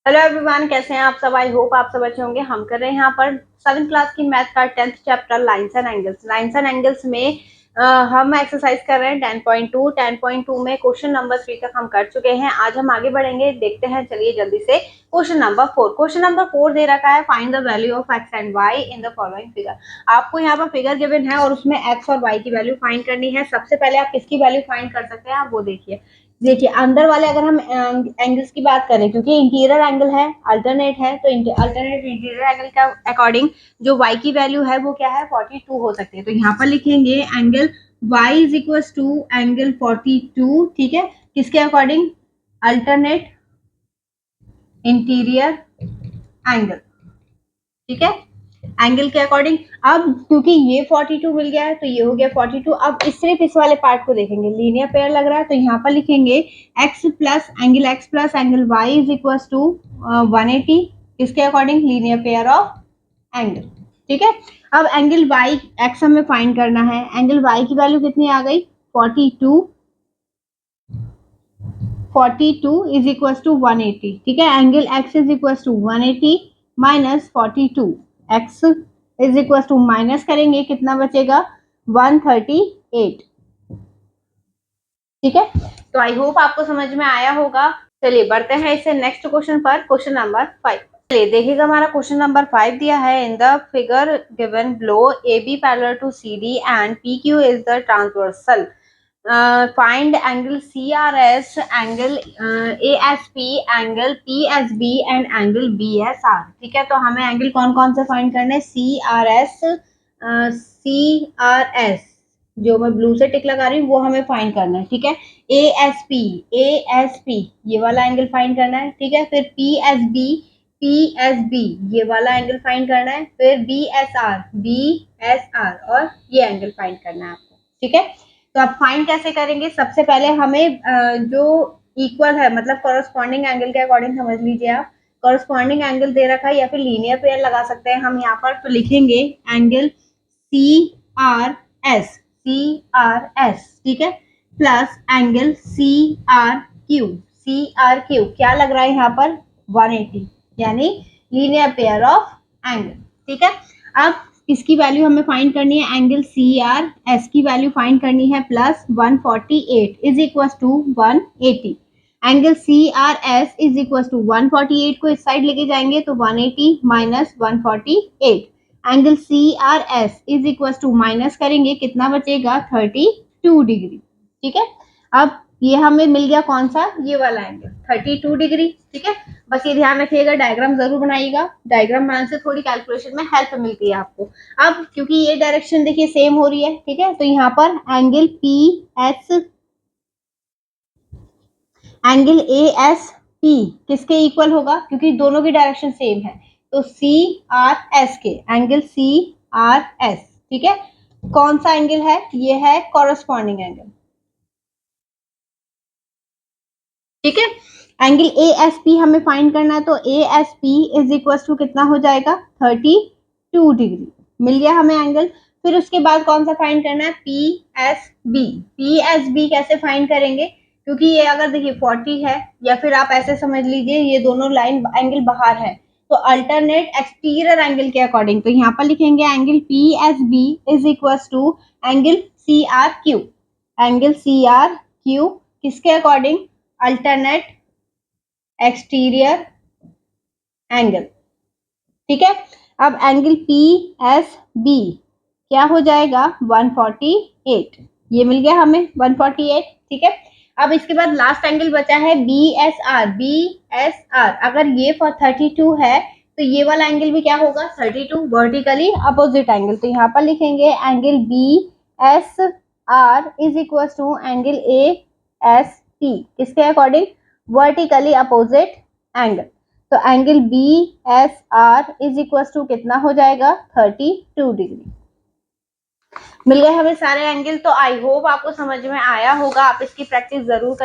Hello everyone, कैसे हैं आप सब। आई होप आप सब अच्छे होंगे। हम कर रहे हैं यहाँ पर 7th क्लास की मैथ का 10th chapter lines and angles. Lines and angles में हम एक्सरसाइज कर रहे हैं 10.2 में क्वेश्चन नंबर 3 तक हम कर चुके हैं। आज हम आगे बढ़ेंगे, देखते हैं। चलिए जल्दी से क्वेश्चन नंबर 4। क्वेश्चन नंबर 4 दे रखा है, find the value of x and y in the following figure. आपको यहाँ पर फिगर गिवन है और उसमें एक्स और वाई की वैल्यू फाइंड करनी है। सबसे पहले आप किसकी वैल्यू फाइंड कर सकते हैं, आप वो देखिए। देखिए अंदर वाले अगर हम एंगल्स की बात करें, क्योंकि इंटीरियर एंगल है, अल्टरनेट है, तो अल्टरनेट इंटीरियर एंगल का अकॉर्डिंग जो y की वैल्यू है वो क्या है, 42 हो सकती है। तो यहाँ पर लिखेंगे angle y is equal to angle 42। ठीक है, किसके अकॉर्डिंग, अल्टरनेट इंटीरियर एंगल। ठीक है, एंगल के अकॉर्डिंग। अब क्योंकि ये 42 मिल गया है तो ये हो गया 42। अब सिर्फ इस वाले पार्ट को देखेंगे, लीनियर पेयर लग रहा है, तो यहाँ पर लिखेंगे x plus angle y is equal to 180। इसके according linear pair of angle. ठीक है, अब एंगल y x हमें फाइंड करना है। एंगल y की वैल्यू कितनी आ गई, 42 इज इक्वल टू 180। ठीक है, angle x is equal to 180 minus 42। x is equal to minus करेंगे, कितना बचेगा, 138। ठीक है, तो आई होप आपको समझ में आया होगा। चलिए बढ़ते हैं इससे नेक्स्ट क्वेश्चन पर, क्वेश्चन नंबर 5। चलिए देखिएगा, हमारा क्वेश्चन नंबर 5 दिया है। In the figure given below AB parallel to CD and PQ is the transversal. Find angle CRS, angle ASP, angle PSB and angle BSR। ठीक है, तो हमें एंगल कौन कौन से फाइंड करने हैं, CRS जो मैं ब्लू से टिक लगा रही हूँ वो हमें फाइंड करना है। ठीक है, ASP ये वाला एंगल फाइंड करना है। ठीक है, फिर PSB ये वाला एंगल फाइंड करना है। फिर BSR और ये एंगल फाइंड करना है आपको। ठीक है, तो आप फाइंड कैसे करेंगे, सबसे पहले हमें जो इक्वल है, मतलब कॉरस्पॉन्डिंग एंगल के अकॉर्डिंग समझ लीजिए आप। कॉरस्पॉन्डिंग एंगल दे रखा है या फिर लीनियर पेयर लगा सकते हैं हम यहाँ पर। तो लिखेंगे एंगल CRS। ठीक है, प्लस एंगल CRQ क्या लग रहा है यहाँ पर, 180, यानी लीनियर पेयर ऑफ एंगल। ठीक है, अब इसकी वैल्यू हमें फाइंड करनी है, एंगल CRS की वैल्यू फाइंड करनी है, plus 148 is equal to 180। Angle CRS is equal to 148 को इस साइड लेके जाएंगे तो 180 minus 148। Angle CRS is equal to minus करेंगे, कितना बचेगा, 32 डिग्री। ठीक है, अब ये हमें मिल गया कौन सा, ये वाला एंगल 32 डिग्री। ठीक है, बस ये ध्यान रखिएगा, डायग्राम जरूर बनाइएगा। डायग्राम बनाने से थोड़ी कैलकुलेशन में हेल्प मिलती है आपको। अब क्योंकि ये डायरेक्शन देखिए सेम हो रही है, ठीक है, तो यहाँ पर एंगल ASP किसके इक्वल होगा, क्योंकि दोनों की डायरेक्शन सेम है, तो CRS के, एंगल CRS। ठीक है, कौन सा एंगल है, ये है कॉरस्पॉन्डिंग एंगल। ठीक है, एंगल ASP हमें फाइंड करना है, तो ASP इज इक्वल टू कितना हो जाएगा, 32 डिग्री। मिल गया हमें एंगल। फिर उसके बाद कौन सा फाइंड करना है, PSB कैसे फाइंड करेंगे, क्योंकि ये अगर देखिए 40 है, या फिर आप ऐसे समझ लीजिए ये दोनों लाइन एंगल बाहर है, तो अल्टरनेट एक्सटीरियर एंगल के अकॉर्डिंग, तो यहाँ पर लिखेंगे angle PSB is equal to angle CRQ। Angle CRQ किसके अकॉर्डिंग, अल्टरनेट एक्सटीरियर एंगल। ठीक है, अब एंगल PSB क्या हो जाएगा, 148। ये मिल गया हमें 148। ठीक है, अब इसके बाद लास्ट एंगल बचा है BSR। अगर ये 32 है तो ये वाला एंगल भी क्या होगा, 32, वर्टिकली अपोजिट एंगल। तो यहाँ पर लिखेंगे angle BSR is equal to angle ASP किसके अकॉर्डिंग, वर्टिकली अपोजिट एंगल। तो angle BSR is equal to कितना हो जाएगा, 32 डिग्री। मिल गए हमें सारे एंगल। तो आई होप आपको समझ में आया होगा। आप इसकी प्रैक्टिस जरूर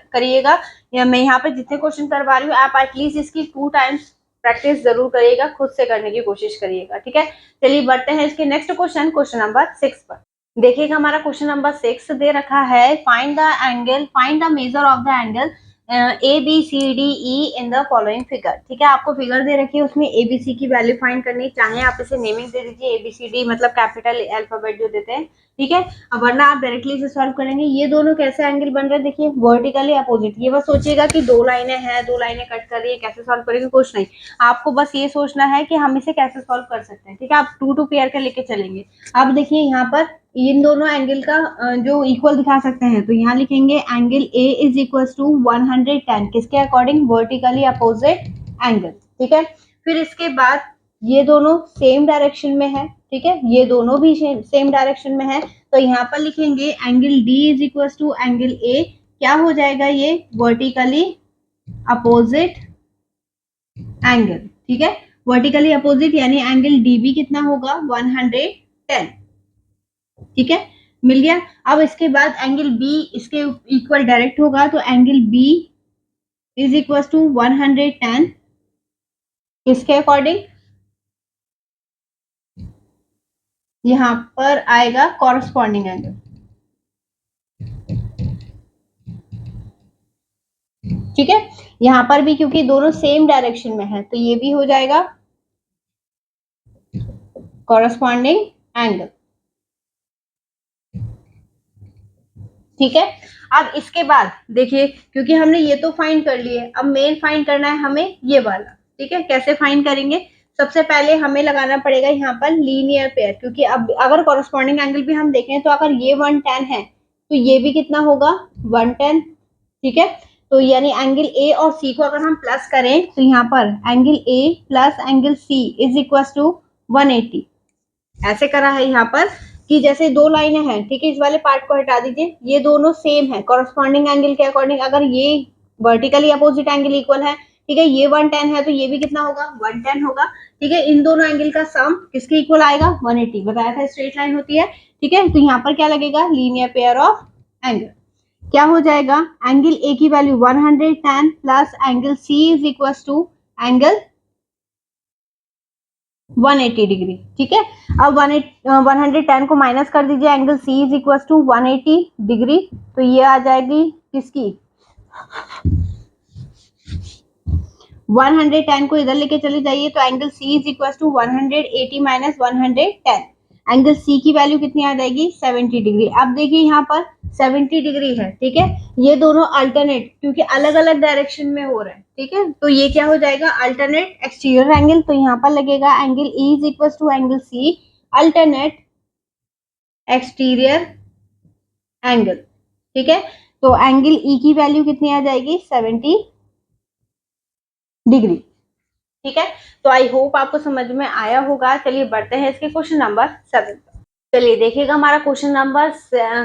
करिएगा। या मैं यहाँ पे जितने क्वेश्चन करवा रही हूँ, आप एटलीस्ट इसकी 2 टाइम्स प्रैक्टिस जरूर करिएगा, खुद से करने की कोशिश करिएगा। ठीक है, चलिए बढ़ते हैं इसके नेक्स्ट क्वेश्चन, क्वेश्चन नंबर 6 पर। देखिएगा हमारा क्वेश्चन नंबर 6 दे रखा है, find the measure of the angle A B C D E in the following figure. ठीक है, आपको फिगर दे रखी है, उसमें ए बी सी की वैल्यू फाइंड करनी, चाहे आप इसे नेमिंग दे दीजिए, ए बी सी डी मतलब कैपिटल अल्फाबेट जो देते हैं। ठीक है, अब वरना आप डायरेक्टली इसे सॉल्व करेंगे। ये दोनों कैसे एंगल बन रहे हैं, देखिए वर्टिकली अपोजिट। ये बस सोचिएगा कि दो लाइनें हैं, दो लाइनें कट कर रही है, कैसे सॉल्व करेंगे, कुछ नहीं। आपको बस ये सोचना है कि हम इसे कैसे सॉल्व कर सकते हैं। ठीक है, आप टू टू पेयर के लेके चलेंगे। अब देखिए यहाँ पर इन दोनों एंगल का जो इक्वल दिखा सकते हैं, तो यहाँ लिखेंगे angle A is equal to 110, किसके अकॉर्डिंग, वर्टिकली अपोजिट एंगल। ठीक है, फिर इसके बाद ये दोनों सेम डायरेक्शन में है। ठीक है, ये दोनों भी सेम डायरेक्शन में है, तो यहाँ पर लिखेंगे angle D is equal to angle A, क्या हो जाएगा, ये वर्टिकली अपोजिट एंगल। ठीक है, वर्टिकली अपोजिट यानी एंगल डी भी कितना होगा, 110। ठीक है, मिल गया। अब इसके बाद एंगल बी इसके इक्वल डायरेक्ट होगा, तो angle B is equal to 110 किसके अकॉर्डिंग, यहां पर आएगा कॉरस्पॉन्डिंग एंगल। ठीक है, यहां पर भी क्योंकि दोनों सेम डायरेक्शन में है, तो ये भी हो जाएगा कॉरस्पॉन्डिंग एंगल। ठीक है, अब इसके बाद देखिए, क्योंकि हमने ये तो फाइंड कर लिए, अब मेन फाइंड करना है हमें ये वाला। ठीक है, कैसे फाइंड करेंगे, सबसे पहले हमें लगाना पड़ेगा यहाँ पर लीनियर पेयर, क्योंकि अब अगर कॉरस्पॉन्डिंग एंगल भी हम देखें, तो अगर ये 110 है तो ये भी कितना होगा, 110। ठीक है, तो यानी एंगल ए और सी को अगर हम प्लस करें, तो यहाँ पर angle A plus angle C is equal to 180। ऐसे करा है यहाँ पर कि जैसे दो लाइनें हैं। ठीक है, इस वाले पार्ट को हटा दीजिए, ये दोनों सेम है कॉरस्पॉन्डिंग एंगल के अकॉर्डिंग। अगर ये वर्टिकली अपोजिट एंगल इक्वल है, ठीक है, ये 110 है, तो ये भी कितना होगा, 110 होगा। ठीक है, इन दोनों एंगल का सम किसके इक्वल आएगा, 180। बताया था स्ट्रेट लाइन होती है। ठीक है, तो यहाँ पर क्या लगेगा, लीनियर पेयर ऑफ एंगल। क्या हो जाएगा, एंगल ए की value 110 plus angle C is equal to angle 180 degree. ठीक है, अब 110 को माइनस कर दीजिए, angle C is equal to 180 degree, तो ये आ जाएगी किसकी, 110 को इधर लेके चले जाइए, तो angle C is equal to 180 minus 110, angle C की वैल्यू कितनी आ जाएगी, 70 डिग्री। अब देखिए यहाँ पर 70 डिग्री है। ठीक है, ये दोनों अल्टरनेट, क्योंकि अलग अलग डायरेक्शन में हो रहे हैं। ठीक है, तो ये क्या हो जाएगा, अल्टरनेट एक्सटीरियर एंगल। तो यहाँ पर लगेगा angle E is equal to angle C alternate exterior angle. ठीक है, तो एंगल ई की वैल्यू कितनी आ जाएगी, 70 डिग्री। ठीक है, तो आई होप आपको समझ में आया होगा। चलिए बढ़ते हैं इसके क्वेश्चन नंबर 7। चलिए देखिएगा हमारा क्वेश्चन नंबर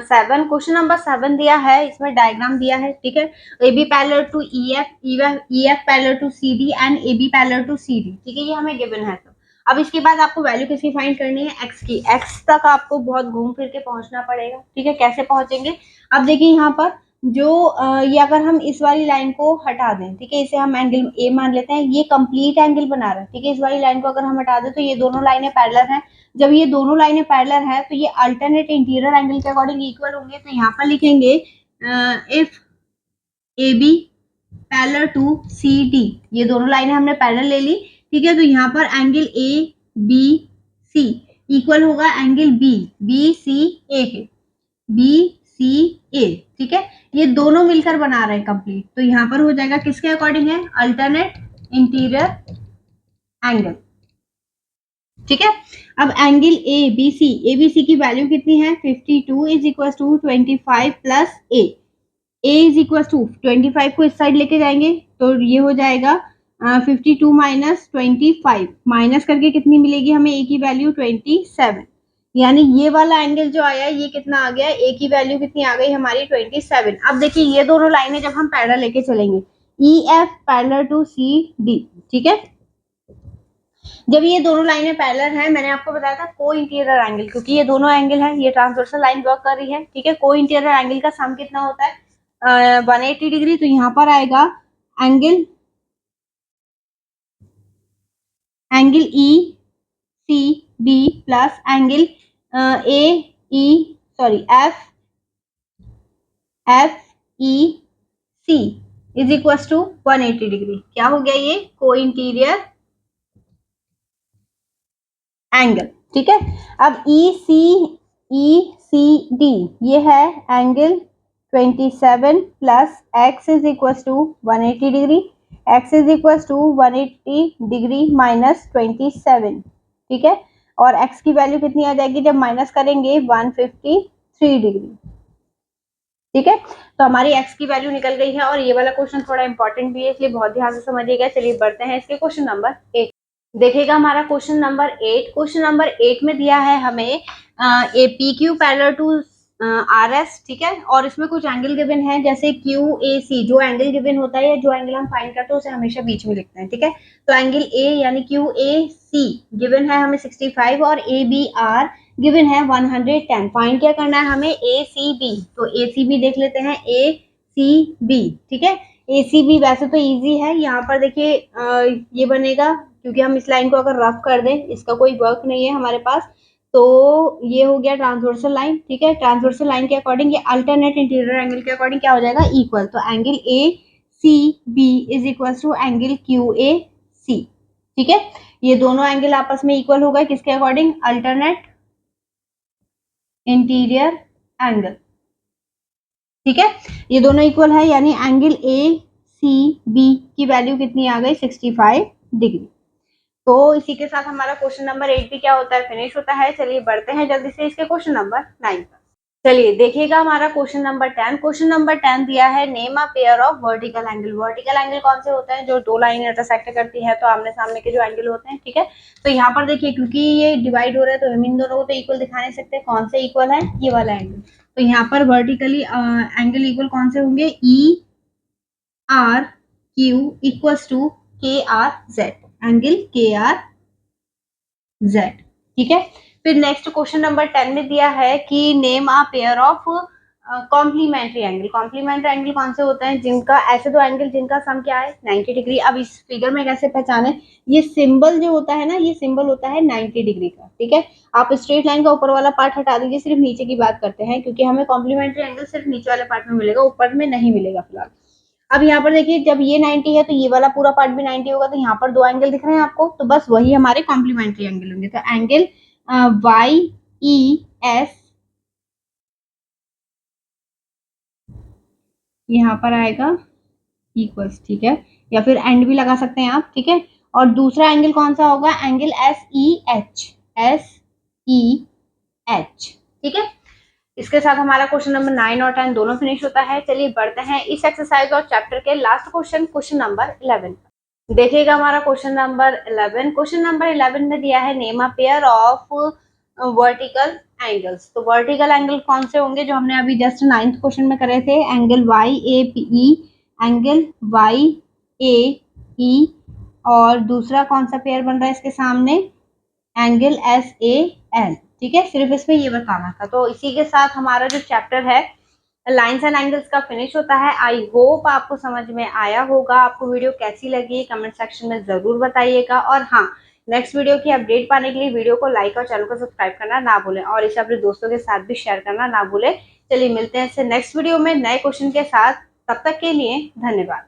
7। क्वेश्चन नंबर 7 दिया है, इसमें डायग्राम दिया है। ठीक है, A B parallel to E F parallel to C D and A B parallel to C D. ठीक है, ये हमें गिवन है। तो अब इसके बाद आपको वैल्यू किसकी फाइंड करनी है, एक्स की। एक्स तक आपको बहुत घूम फिर के पहुंचना पड़ेगा। ठीक है, कैसे पहुंचेंगे, अब देखिए यहाँ पर जो ये अगर हम इस वाली लाइन को हटा दें, ठीक है, इसे हम एंगल ए मान लेते हैं, ये कंप्लीट एंगल बना रहा है। ठीक है, इस वाली लाइन को अगर हम हटा दें, तो ये दोनों लाइनें पैरेलल हैं। जब ये दोनों लाइनें पैरेलल है, तो ये अल्टरनेट इंटीरियर एंगल के अकॉर्डिंग इक्वल होंगे। तो यहाँ पर लिखेंगे if A B parallel to C D, ये दोनों लाइनें हमने पैरेलल ले ली। ठीक है, तो यहाँ पर angle A B C equal होगा angle B B C A के, बी सी ए। ठीक है, ये दोनों मिलकर बना रहे हैं कंप्लीट, तो यहाँ पर हो जाएगा किसके अकॉर्डिंग है, अल्टरनेट इंटीरियर एंगल। ठीक है, अब एंगल ए बी सी की वैल्यू कितनी है, 52 is equal to 25 plus A is equal to 25 को इस साइड लेके जाएंगे, तो ये हो जाएगा 52 माइनस 25, माइनस करके कितनी मिलेगी हमें, ए की वैल्यू 27। यानी ये वाला एंगल जो आया, ये कितना आ गया, ए की वैल्यू कितनी आ गई हमारी, 27। अब देखिए ये दोनों लाइनें जब हम पैरेलल लेके चलेंगे, E F parallel to C D. ठीक है, जब ये दोनों लाइनें पैरेलल हैं, मैंने आपको बताया था को इंटीरियर एंगल, क्योंकि ये दोनों एंगल है, ये ट्रांसवर्सल लाइन वर्क कर रही है। ठीक है, को इंटीरियर एंगल का सम कितना होता है, 180 डिग्री। तो यहाँ पर आएगा angle E C D plus angle A E sorry F E C is equal to 180 degree. क्या हो गया ये? को इंटीरियर एंगल। ठीक है, अब ई सी डी ये है angle 27 plus X is equal to 180 degree, X is equal to 180 degree minus 27। ठीक है, और x की वैल्यू कितनी आ जाएगी जब माइनस करेंगे? 153 डिग्री। ठीक है, तो हमारी x की वैल्यू निकल गई है और ये वाला क्वेश्चन थोड़ा इंपॉर्टेंट भी है, इसलिए बहुत ध्यान से समझिएगा। चलिए बढ़ते हैं इसके क्वेश्चन नंबर 8। देखिएगा हमारा क्वेश्चन नंबर 8। क्वेश्चन नंबर 8 में दिया है हमें A P Q parallel to R S. ठीक है, और इसमें कुछ एंगल गिवन है, जैसे क्यू ए सी। जो एंगल गिवन होता है या जो एंगल हम फाइंड करते हैं उसे हमेशा बीच में लिखते हैं। ठीक है, तो एंगल ए यानी क्यू ए सी गिवन है हमें 65 और ए बी आर गिवन है 110। फाइंड क्या करना है हमें? ए सी बी। तो ए सी बी देख लेते हैं, ए सी बी। ठीक है, ए सी बी वैसे तो इजी है। यहाँ पर देखिए ये बनेगा, क्योंकि हम इस लाइन को अगर रफ कर दें, इसका कोई वर्क नहीं है हमारे पास, तो ये हो गया ट्रांसवर्सल लाइन। ठीक है, ट्रांसवर्सल लाइन के अकॉर्डिंग ये अल्टरनेट इंटीरियर एंगल के अकॉर्डिंग क्या हो जाएगा? इक्वल। तो angle A C B is equal to angle Q A C. ठीक है, ये दोनों एंगल आपस में इक्वल हो गए, किसके अकॉर्डिंग? Alternate interior angle. ठीक है, ये दोनों इक्वल है, यानी एंगल ए सी बी की वैल्यू कितनी आ गई? 65 डिग्री। तो इसी के साथ हमारा क्वेश्चन नंबर 8 भी क्या होता है? फिनिश होता है। चलिए बढ़ते हैं जल्दी से इसके क्वेश्चन नंबर 9 पर। चलिए देखिएगा हमारा क्वेश्चन नंबर 10। क्वेश्चन नंबर 10 दिया है name a pair of vertical angle. Vertical angle कौन से होते हैं? जो दो लाइन इंटरसेक्ट करती है, तो आमने सामने के जो एंगल होते हैं। ठीक है, तो यहाँ पर देखिए, क्योंकि ये डिवाइड हो रहा है तो हम इन दोनों को तो इक्वल दिखा नहीं सकते। कौन से इक्वल है? ये वाला एंगल। तो यहाँ पर वर्टिकली एंगल इक्वल कौन से होंगे? E R Q equals to K R Z. Angle K R Z. ठीक है, फिर नेक्स्ट क्वेश्चन नंबर 10 में दिया है कि name a pair of complementary angle. Complementary angle कौन से होते हैं? जिनका, ऐसे दो एंगल जिनका सम क्या है? 90 डिग्री। अब इस फिगर में कैसे पहचाने? ये सिंबल जो होता है ना, ये सिंबल होता है 90 डिग्री का। ठीक है, आप स्ट्रेट लाइन का ऊपर वाला पार्ट हटा दीजिए, सिर्फ नीचे की बात करते हैं, क्योंकि हमें कॉम्प्लीमेंट्री एंगल सिर्फ नीचे वाले पार्ट में मिलेगा, ऊपर में नहीं मिलेगा फिलहाल। अब यहाँ पर देखिए, जब ये 90 है तो ये वाला पूरा पार्ट भी 90 होगा, तो यहाँ पर दो एंगल दिख रहे हैं आपको, तो बस वही हमारे कॉम्प्लीमेंट्री एंगल होंगे। तो एंगल वाई ई एस यहाँ पर आएगा इक्वल्स। ठीक है, या फिर एंड भी लगा सकते हैं आप। ठीक है, और दूसरा एंगल कौन सा होगा? Angle S E H. S E H. ठीक है, इसके साथ हमारा क्वेश्चन नंबर 9 और 10 दोनों फिनिश होता है। चलिए बढ़ते हैं इस एक्सरसाइज और चैप्टर के लास्ट क्वेश्चन, क्वेश्चन नंबर 11। देखिएगा हमारा क्वेश्चन नंबर 11। क्वेश्चन नंबर 11 में दिया है name a pair of vertical angles. तो वर्टिकल एंगल कौन से होंगे? जो हमने अभी जस्ट 9th क्वेश्चन में करे थे, angle Y A P E, angle Y A E, और दूसरा कौन सा पेयर बन रहा है इसके सामने? Angle S A L. ठीक है, सिर्फ इसमें ये बताना था। तो इसी के साथ हमारा जो चैप्टर है लाइंस एंड एंगल्स का फिनिश होता है। आई होप आपको समझ में आया होगा। आपको वीडियो कैसी लगी कमेंट सेक्शन में जरूर बताइएगा, और हाँ, नेक्स्ट वीडियो की अपडेट पाने के लिए वीडियो को लाइक और चैनल को सब्सक्राइब करना ना भूलें, और इसे अपने दोस्तों के साथ भी शेयर करना ना भूलें। चलिए मिलते हैं इससे नेक्स्ट वीडियो में नए क्वेश्चन के साथ। तब तक के लिए धन्यवाद।